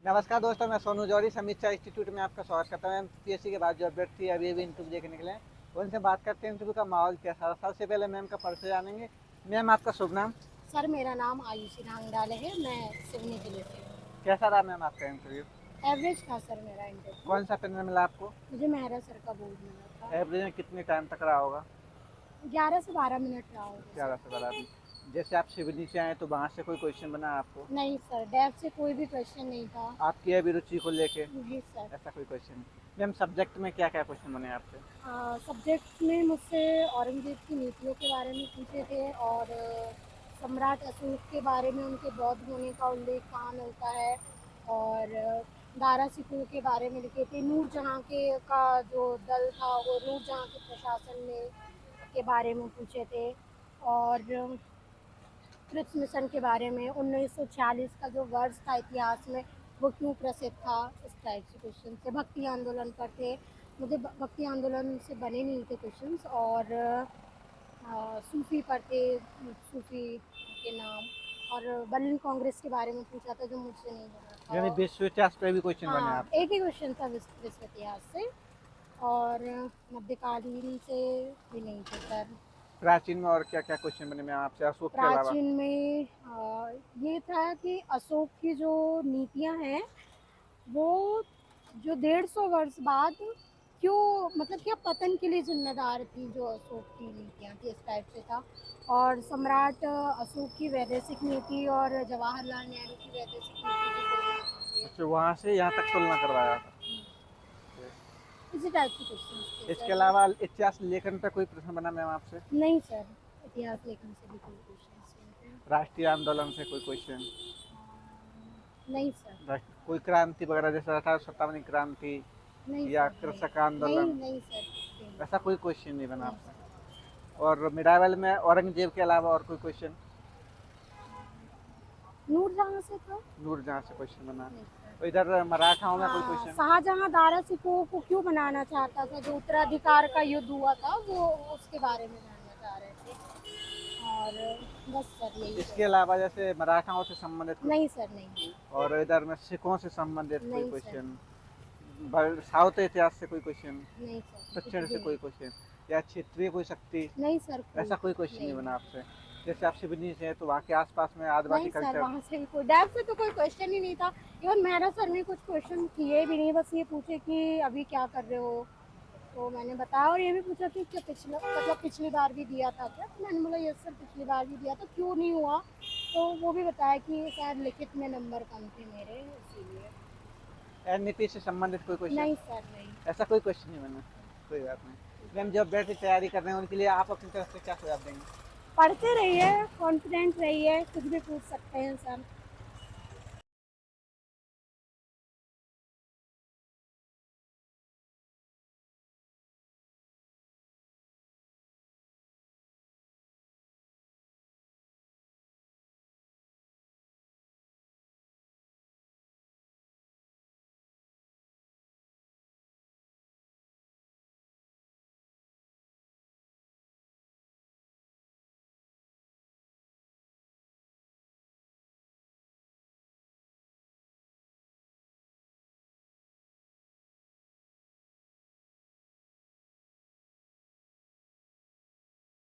नमस्कार दोस्तों, मैं सोनू जौहरी समीक्षा इंस्टीट्यूट में आपका स्वागत करता हूँ। पीएससी के बाद जो अभ्यर्थी थी अभी अभी इंटरव्यू देके निकले हैं, उनसे बात करते हैं इंटरव्यू का माहौल कैसा रहा। सबसे पहले मैम का परिचय जानेंगे। मैम, आपका शुभ नाम? सर मेरा नाम आयुषी नांगडाले है। मैं सिवनी जिले से हूँ। कैसा रहा मैम आपका इंटरव्यू? एवरेज था सर मेरा इंटरव्यू। कौन सा पेन मिला आपको? मुझे मेहरा सर का बोर्ड मिला था। एवरेज में कितने टाइम तक रहा होगा? 11 से 12 मिनट रहा होगा सर। 11 से 12 दिन। जैसे आप सिवनी से आए तो वहाँ से कोई क्वेश्चन बना आपको? नहीं सर, डेफ से कोई भी क्वेश्चन नहीं था। आपकी अभिरुचि को लेके जी सर। ऐसा कोई क्वेश्चन? मैम, सब्जेक्ट में क्या क्या क्वेश्चन बने आपसे? सब्जेक्ट में मुझसे औरंगजेब की नीतियों के बारे में पूछे थे और सम्राट अशोक के बारे में उनके बौद्ध होने का उल्लेख कहाँ मिलता है, और दारा सिकोह के बारे में लिखे थे। नूरजहाँ के का जो दल था वो नूरजहाँ के प्रशासन में के बारे में पूछे थे। और क्रिप्स मिशन के बारे में 1946 का जो वर्ष था इतिहास में वो क्यों प्रसिद्ध था, इस टाइप से क्वेश्चन थे। भक्ति आंदोलन पर थे। मुझे भक्ति आंदोलन से बने नहीं थे क्वेश्चंस। और सूफ़ी पर थे, सूफ़ी के नाम। और बर्लिन कांग्रेस के बारे में पूछा था जो मुझसे नहीं बना यानी था। विश्व इतिहास पे भी क्वेश्चन बने हाँ, आपसे? एक ही क्वेश्चन था विश्व इतिहास से। और मध्यकालीन से भी नहीं थे सर। प्राचीन में और क्या क्या क्वेश्चन बने मैम आपसे अशोक के अलावा? प्राचीन में ये था कि अशोक की जो नीतियां हैं वो जो 150 वर्ष बाद क्यों, मतलब क्या पतन के लिए जिम्मेदार थी, जो अशोक की नीतियां थी, इस टाइप से था। और सम्राट अशोक की वैदेशिक नीति और जवाहरलाल नेहरू की वैदेशिक नीति की तुलना कीजिए। अच्छा, वहाँ से यहाँ तक तुलना करवाया था। इसी टाइप के क्वेश्चन थे इसके सर। अलावा इतिहास लेखन पे कोई प्रश्न बना मैम आपसे? नहीं सर, इतिहास लेखन से भी कोई क्वेश्चन नहीं थे। राष्ट्रीय आंदोलन से कोई क्वेश्चन? नहीं सर। कोई क्रांति वगैरह जैसे 1857 की क्रांति नहीं या सर, नहीं। कृषक नहीं आंदोलन, नहीं सर, कुछ भी नहीं। ऐसा कोई क्वेश्चन नहीं बना नहीं आपसे? सर। और मिडावल में औरंगजेब के अलावा और कोई क्वेश्चन? नूरजहाँ से था। नूरजहाँ से क्वेश्चन बना? नहीं सर। और इधर मराठाओं में कोई क्वेश्चन? शाहजहाँ दारा सिकोह को क्यों बनाना चाहता था, जो उत्तराधिकार का युद्ध हुआ था वो उसके बारे में जानना चाह रहे थे। और बस सर, यही इसके क्वेश्चन। अलावा जैसे मराठाओं से संबंधित कुछ? नहीं सर, नहीं। और इधर में सिखों से संबंधित कोई नहीं सर। क्वेश्चन? साउथ इतिहास से कोई क्वेश्चन? नहीं सर, कुछ दक्षिण से भी कोई नहीं। क्वेश्चन? या क्षेत्रीय कोई शक्ति? नहीं सर, कोई ऐसा कोई क्वेश्चन नहीं नहीं। बना आपसे? जैसे आप सिवनी से हैं तो वहाँ के आसपास में आदिवासी नहीं सर, कल्चर? वहाँ से भी कोई डेफ से तो कोई क्वेश्चन ही नहीं था। इवन मेहरा सर ने कुछ क्वेश्चन किए भी नहीं, बस ये पूछे कि अभी क्या कर रहे हो। तो मैंने बताया, और ये भी पूछा कि क्या पिछली बार भी दिया था क्या, तो मैंने बोला यस सर, पिछली बार भी दिया था, क्यों नहीं हुआ। तो वो भी बताया कि शायद लिखित में नंबर कम थे मेरे, इसीलिए। एनईपी से संबंधित कोई क्वेश्चन? नहीं सर, नहीं। ऐसा कोई क्वेश्चन नहीं बना? कोई बात नहीं मैम। जो अभ्यर्थी तैयारी कर रहे हैं उनके लिए आप अपनी तरफ से क्या सुझाव देंगे? पढ़ते रहिए, कॉन्फिडेंट रहिए, कुछ भी पूछ सकते हैं सर।